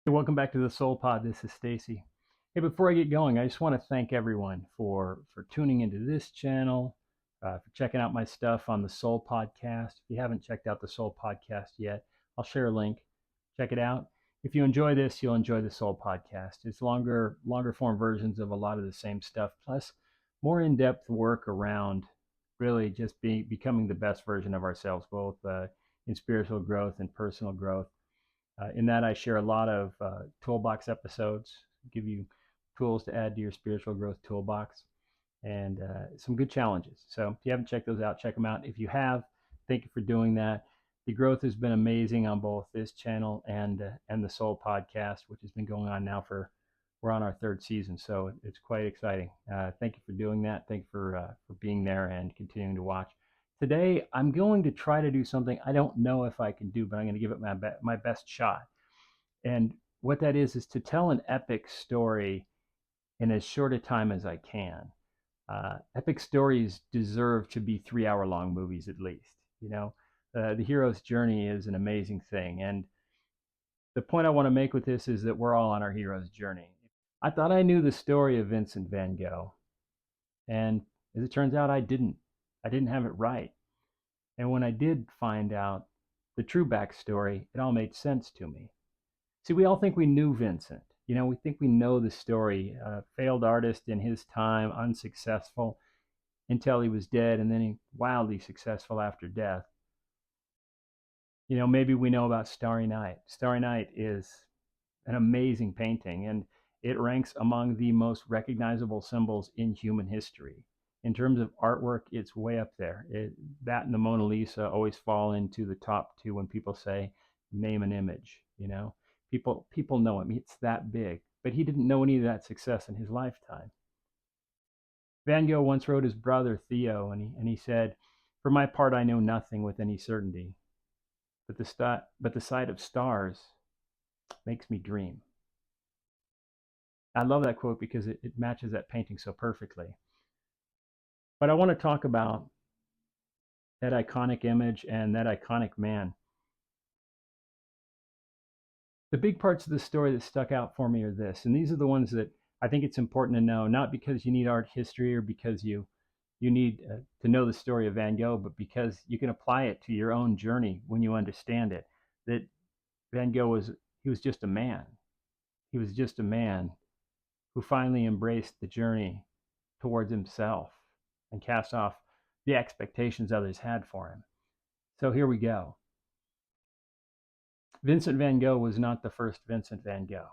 Hey, welcome back to the Soul Pod. This is Stacy. Hey, before I get going, I just want to thank everyone for tuning into this channel, for checking out my stuff on the Soul Podcast. If you haven't checked out the Soul Podcast yet, I'll share a link. Check it out. If you enjoy this, you'll enjoy the Soul Podcast. It's longer form versions of a lot of the same stuff, plus more in-depth work around really just becoming the best version of ourselves, both in spiritual growth and personal growth. In that, I share a lot of toolbox episodes, give you tools to add to your spiritual growth toolbox, and some good challenges. So if you haven't checked those out, check them out. If you have, thank you for doing that. The growth has been amazing on both this channel and the Soul Podcast, which has been going on now for we're on our third season, so it's quite exciting. Thank you for doing that. Thank you for being there and continuing to watch. Today, I'm going to try to do something I don't know if I can do, but I'm going to give it my best shot. And what that is to tell an epic story in as short a time as I can. Epic stories deserve to be 3 hour long movies at least. The hero's journey is an amazing thing. And the point I want to make with this is that we're all on our hero's journey. I thought I knew the story of Vincent van Gogh. And as it turns out, I didn't. I didn't have it right. And when I did find out the true backstory, it all made sense to me. See, we all think we knew Vincent. We think we know the story. Failed artist in his time, unsuccessful until he was dead, and then he wildly successful after death. Maybe we know about Starry Night. Starry Night is an amazing painting, and it ranks among the most recognizable symbols in human history. In terms of artwork, it's way up there. That and the Mona Lisa always fall into the top two when people say, name an image, People know him. It's that big. But he didn't know any of that success in his lifetime. Van Gogh once wrote his brother Theo, and he said, "For my part, I know nothing with any certainty, but the sight of stars makes me dream." I love that quote because it matches that painting so perfectly. But I want to talk about that iconic image and that iconic man. The big parts of the story that stuck out for me are this, and these are the ones that I think it's important to know, not because you need art history or because you need to know the story of Van Gogh, but because you can apply it to your own journey when you understand it. That Van Gogh was just a man. He was just a man who finally embraced the journey towards himself and cast off the expectations others had for him. So here we go. Vincent van Gogh was not the first Vincent van Gogh.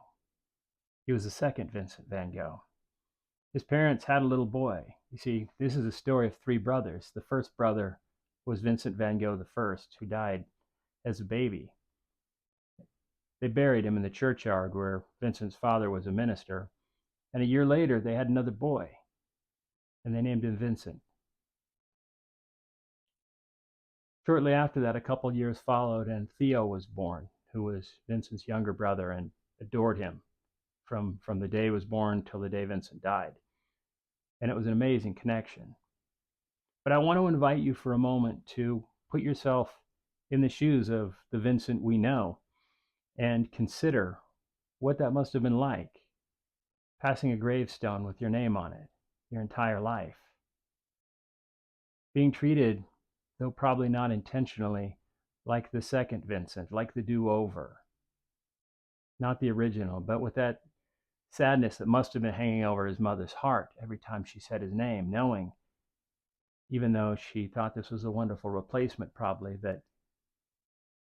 He was the second Vincent van Gogh. His parents had a little boy. You see, this is a story of three brothers. The first brother was Vincent van Gogh the first, who died as a baby. They buried him in the churchyard where Vincent's father was a minister. And a year later, they had another boy, and they named him Vincent. Shortly after that, a couple years followed, and Theo was born, who was Vincent's younger brother and adored him from the day he was born till the day Vincent died. And it was an amazing connection. But I want to invite you for a moment to put yourself in the shoes of the Vincent we know and consider what that must have been like, passing a gravestone with your name on it your entire life, being treated, though probably not intentionally, like the second Vincent, like the do-over, not the original, but with that sadness that must have been hanging over his mother's heart every time she said his name, knowing, even though she thought this was a wonderful replacement, probably, that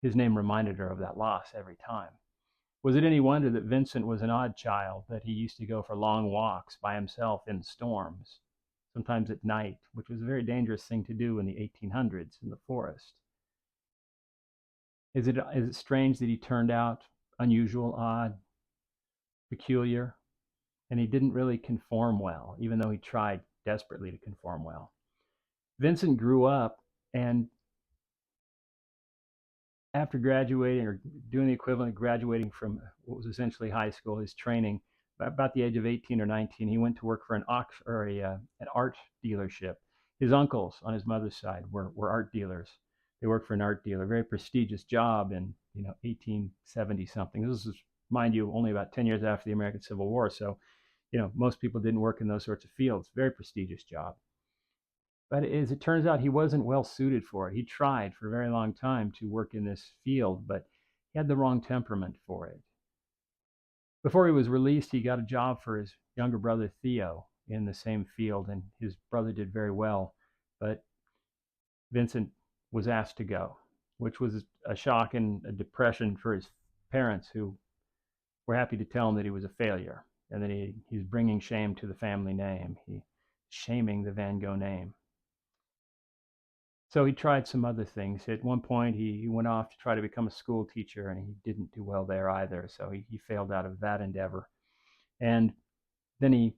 his name reminded her of that loss every time. Was it any wonder that Vincent was an odd child, that he used to go for long walks by himself in storms, sometimes at night, which was a very dangerous thing to do in the 1800s in the forest? Is it strange that he turned out unusual, odd, peculiar, and he didn't really conform well, even though he tried desperately to conform well? Vincent grew up, and after graduating or doing the equivalent of graduating from what was essentially high school, his training, about the age of 18 or 19, he went to work for an art dealership. His uncles on his mother's side were art dealers. They worked for an art dealer, very prestigious job in 1870 something. This was mind you, only about 10 years after the American Civil War. So, most people didn't work in those sorts of fields. Very prestigious job. But as it turns out, he wasn't well suited for it. He tried for a very long time to work in this field, but he had the wrong temperament for it. Before he was released, he got a job for his younger brother Theo in the same field, and his brother did very well. But Vincent was asked to go, which was a shock and a depression for his parents, who were happy to tell him that he was a failure and that he's bringing shame to the family name. He's shaming the Van Gogh name. So he tried some other things. At one point, he went off to try to become a school teacher, and he didn't do well there either. So he failed out of that endeavor. And then he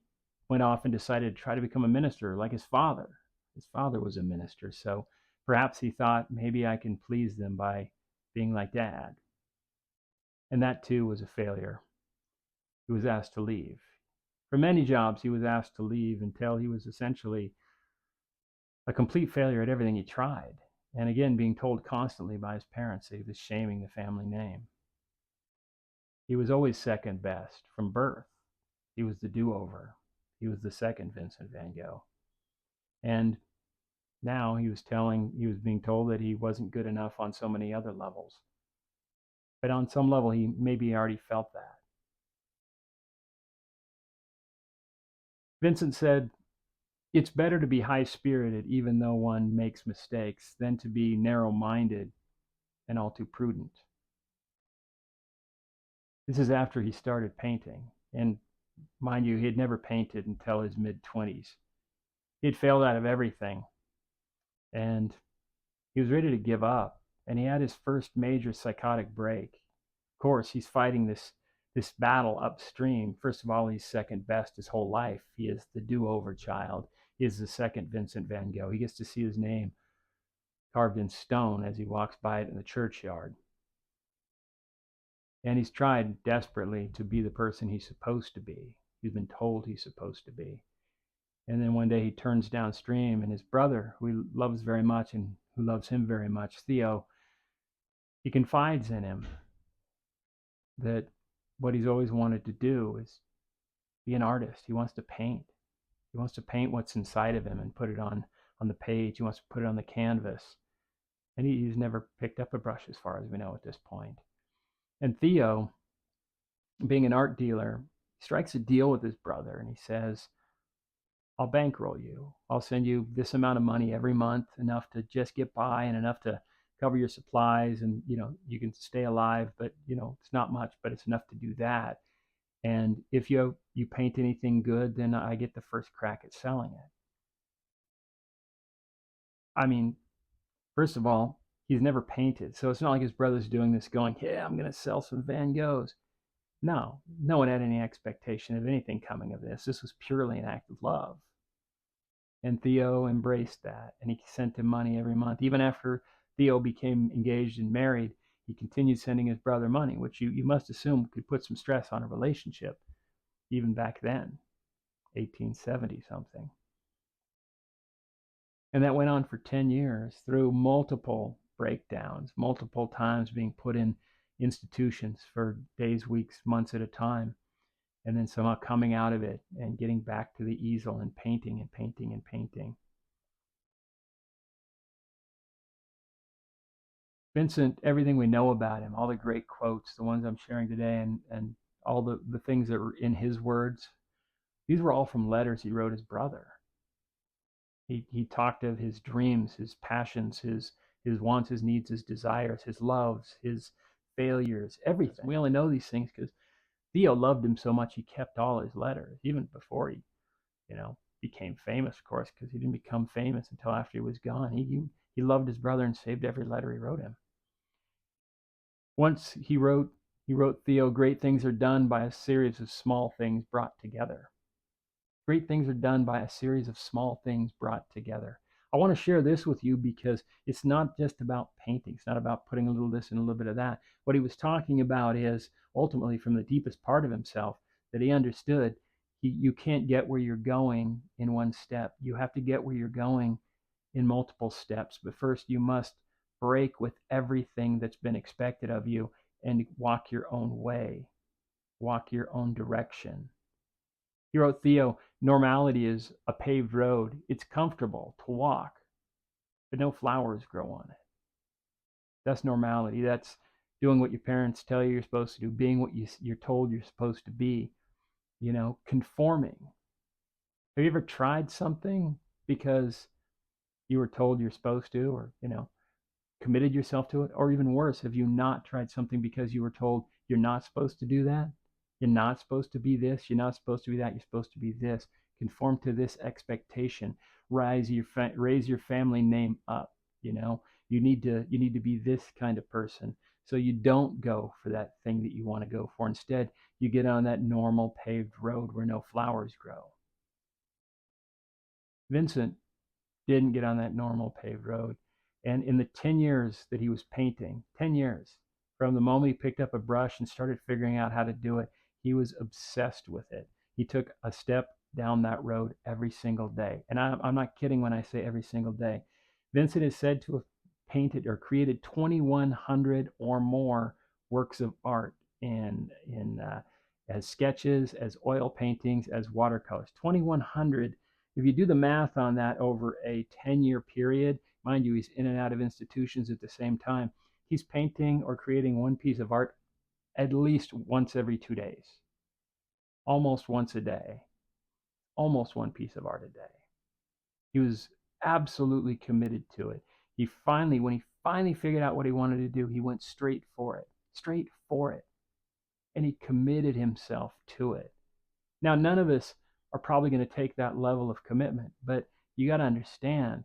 went off and decided to try to become a minister like his father. His father was a minister. So perhaps he thought, maybe I can please them by being like Dad. And that too was a failure. He was asked to leave. For many jobs, he was asked to leave until he was essentially a complete failure at everything he tried. And again, being told constantly by his parents that he was shaming the family name. He was always second best from birth. He was the do-over. He was the second Vincent van Gogh. And now he was being told that he wasn't good enough on so many other levels. But on some level, he maybe already felt that. Vincent said, "It's better to be high-spirited even though one makes mistakes than to be narrow-minded and all too prudent." This is after he started painting. And mind you, he had never painted until his mid-20s. He had failed out of everything. And he was ready to give up. And he had his first major psychotic break. Of course, he's fighting this battle upstream. First of all, he's second best his whole life. He is the do-over child. He is the second Vincent van Gogh. He gets to see his name carved in stone as he walks by it in the churchyard. And he's tried desperately to be the person he's supposed to be. He's been told he's supposed to be. And then one day he turns downstream, and his brother, who he loves very much and who loves him very much, Theo, he confides in him that what he's always wanted to do is be an artist. He wants to paint. He wants to paint what's inside of him and put it on the page. He wants to put it on the canvas. And he's never picked up a brush as far as we know at this point. And Theo, being an art dealer, strikes a deal with his brother, and he says, "I'll bankroll you. I'll send you this amount of money every month, enough to just get by and enough to cover your supplies, and you can stay alive, but it's not much, but it's enough to do that. And if you paint anything good, then I get the first crack at selling it." I mean, first of all, he's never painted, so it's not like his brother's doing this going, "Yeah, I'm going to sell some Van Goghs." No one had any expectation of anything coming of this. This was purely an act of love. And Theo embraced that, and he sent him money every month. Even after Theo became engaged and married, he continued sending his brother money, which you must assume could put some stress on a relationship, even back then, 1870 something. And that went on for 10 years through multiple breakdowns, multiple times being put in institutions for days, weeks, months at a time, and then somehow coming out of it and getting back to the easel and painting and painting and painting. Vincent, everything we know about him, all the great quotes, the ones I'm sharing today, and all the things that were in his words, these were all from letters he wrote his brother. He talked of his dreams, his passions, his wants, his needs, his desires, his loves, his failures, everything. We only know these things because Theo loved him so much he kept all his letters, even before he, became famous, of course, because he didn't become famous until after he was gone. He loved his brother and saved every letter he wrote him. Once he wrote Theo, "Great things are done by a series of small things brought together." Great things are done by a series of small things brought together. I want to share this with you because it's not just about painting. It's not about putting a little this and a little bit of that. What he was talking about is ultimately from the deepest part of himself that he understood you can't get where you're going in one step. You have to get where you're going in multiple steps. But first you must break with everything that's been expected of you and walk your own way. walk your own direction. He wrote, Theo, normality is a paved road. It's comfortable to walk, but no flowers grow on it. That's normality. That's doing what your parents tell you you're supposed to do, being what you're told you're supposed to be, conforming. Have you ever tried something because you were told you're supposed to, or, committed yourself to it? Or even worse, have you not tried something because you were told you're not supposed to do that? You're not supposed to be this. You're not supposed to be that. You're supposed to be this. Conform to this expectation. Raise your family name up. You need to be this kind of person. So you don't go for that thing that you want to go for. Instead, you get on that normal paved road where no flowers grow. Vincent didn't get on that normal paved road. And in the 10 years that he was painting, 10 years, from the moment he picked up a brush and started figuring out how to do it, he was obsessed with it. He took a step down that road every single day. And I'm not kidding when I say every single day. Vincent is said to have painted or created 2,100 or more works of art as sketches, as oil paintings, as watercolors. 2,100. If you do the math on that over a 10-year period, mind you, he's in and out of institutions at the same time, he's painting or creating one piece of art at least once every 2 days, almost once a day, almost one piece of art a day. He was absolutely committed to it. When he finally figured out what he wanted to do, he went straight for it, and he committed himself to it. Now, none of us are probably going to take that level of commitment, but you got to understand,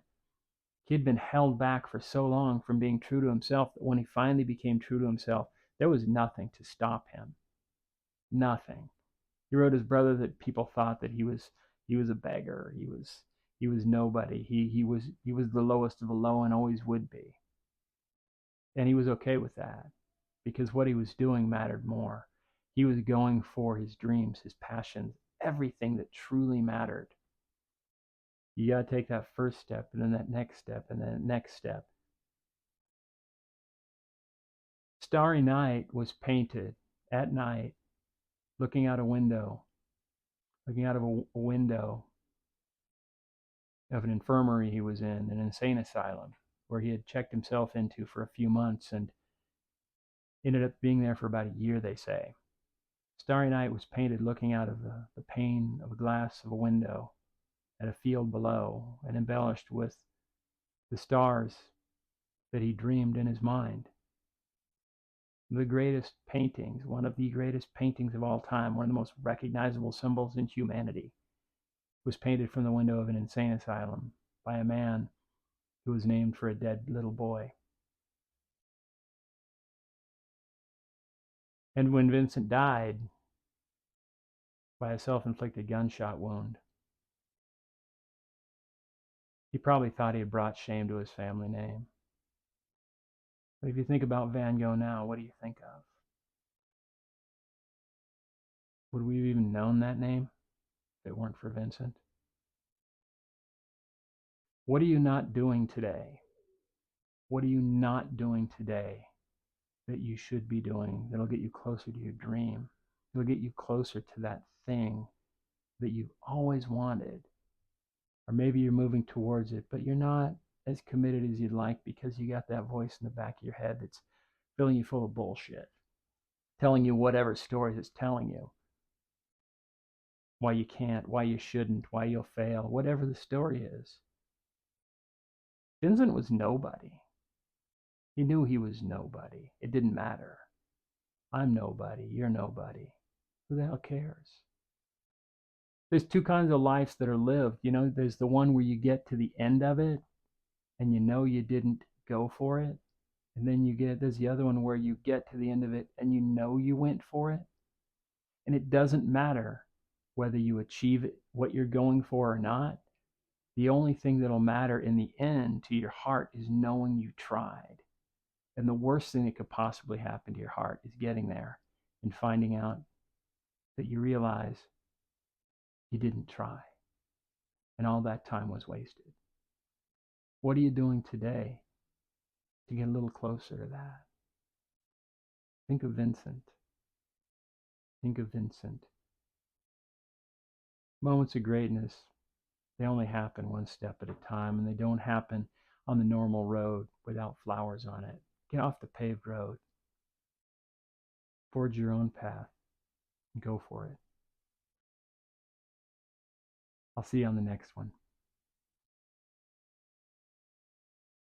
he had been held back for so long from being true to himself that when he finally became true to himself, there was nothing to stop him. Nothing. He wrote his brother that people thought that he was a beggar. He was nobody. He was the lowest of the low and always would be. And he was okay with that because what he was doing mattered more. He was going for his dreams, his passions, everything that truly mattered. You got to take that first step, and then that next step, and then that next step. Starry Night was painted at night, looking out of a window of an infirmary he was in, an insane asylum, where he had checked himself into for a few months and ended up being there for about a year, they say. Starry Night was painted looking out of the pane of a glass of a window at a field below, and embellished with the stars that he dreamed in his mind. The greatest paintings, one of the greatest paintings of all time, one of the most recognizable symbols in humanity, was painted from the window of an insane asylum by a man who was named for a dead little boy. And when Vincent died by a self-inflicted gunshot wound, he probably thought he had brought shame to his family name. But if you think about Van Gogh now, what do you think of? Would we have even known that name if it weren't for Vincent? What are you not doing today? What are you not doing today that you should be doing that'll get you closer to your dream? It'll get you closer to that thing that you've always wanted. Or maybe you're moving towards it, but you're not as committed as you'd like because you got that voice in the back of your head that's filling you full of bullshit, telling you whatever stories it's telling you. Why you can't, why you shouldn't, why you'll fail, whatever the story is. Vincent was nobody. He knew he was nobody. It didn't matter. I'm nobody. You're nobody. Who the hell cares? There's two kinds of lives that are lived. There's the one where you get to the end of it and you know you didn't go for it. And then there's the other one where you get to the end of it and you know you went for it. And it doesn't matter whether you achieve what you're going for or not. The only thing that'll matter in the end to your heart is knowing you tried. And the worst thing that could possibly happen to your heart is getting there and finding out that you realize you didn't try. And all that time was wasted. What are you doing today to get a little closer to that? Think of Vincent. Think of Vincent. Moments of greatness, they only happen one step at a time, and they don't happen on the normal road without flowers on it. Get off the paved road, forge your own path, and go for it. I'll see you on the next one.